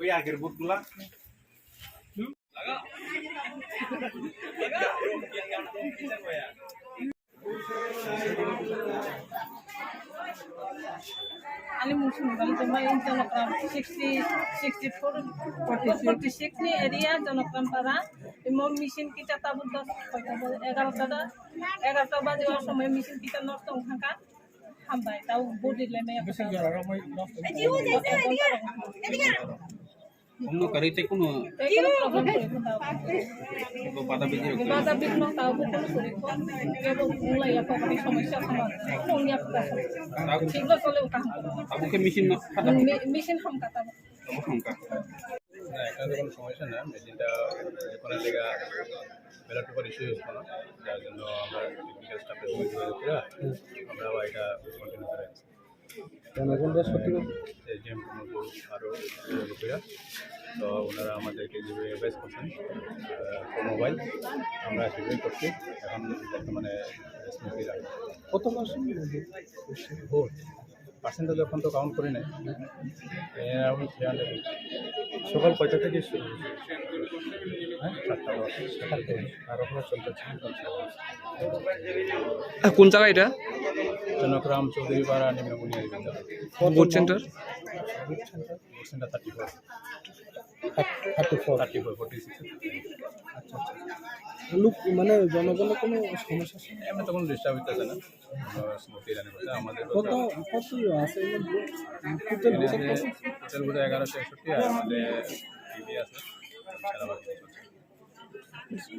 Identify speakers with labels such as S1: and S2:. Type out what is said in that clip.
S1: ওই আগের বুটগুলা
S2: Ali musim kali cuma yang Jonokram 46 ni area Jonokram para imam mesin kita tabut 11 baje সময় mesin kita নষ্ট থাকা হামবাই তাও বডি লেমে
S1: অন্য কারিতে কোনো বাধা বিঘ্ন
S2: তাও কোনো করে কেবল মুলাই আপনি সমস্যা সমাধান কোন ঠিকভাবে চলে কাম
S1: আপুকে মেশিন
S2: মেশিন হামকা তাও
S1: সংখ্যা
S3: না এখানে কোনো সমস্যা না মেশিনটা কোনো জায়গা ব্যালট পেপার ইস্যু হয়েছে না যার জন্য আমরা টেকনিক্যাল স্টাফের সঙ্গে যোগাযোগ করে আমরা আবার এটা কন্টিনিউ করে আছি
S4: জনগণরা সত্যি
S3: এজিএম আরও যোগাযোগ করে তো ওনারা আমাদেরকে যেভাবে অ্যাডভাইস করছেন মোবাইল আমরা সেভাবে করছি এখন বর্তমানে স্মুথলি রাখি
S4: কত পার্সেন্ট
S3: ভোট পার্সেন্টেজ এখন তো কাউন্ট করি নাই অ্যারাউন্ড 300 সকাল 5টা থেকে শুরু হ্যাঁ 7টা আর ওখানে চলতেছে
S5: কোন জায়গা এটা
S3: জনগ্রাম চৌধুরী পাড়া নিম্নবুনিয়াদী বিদ্যালয়
S5: ভোট সেন্টার
S3: ভোট সেন্টার 34 46
S4: আচ্ছা লোক মানে জনগণের কোনো সমস্যা
S3: এমনি তো কোনো ডিস্টার্ব হইতেছে না স্মুথলি রানিং হচ্ছে আমাদের
S4: কত আছে
S3: টোটাল ভোট 1161 আর আমাদের টিভি আছে সারা বাকি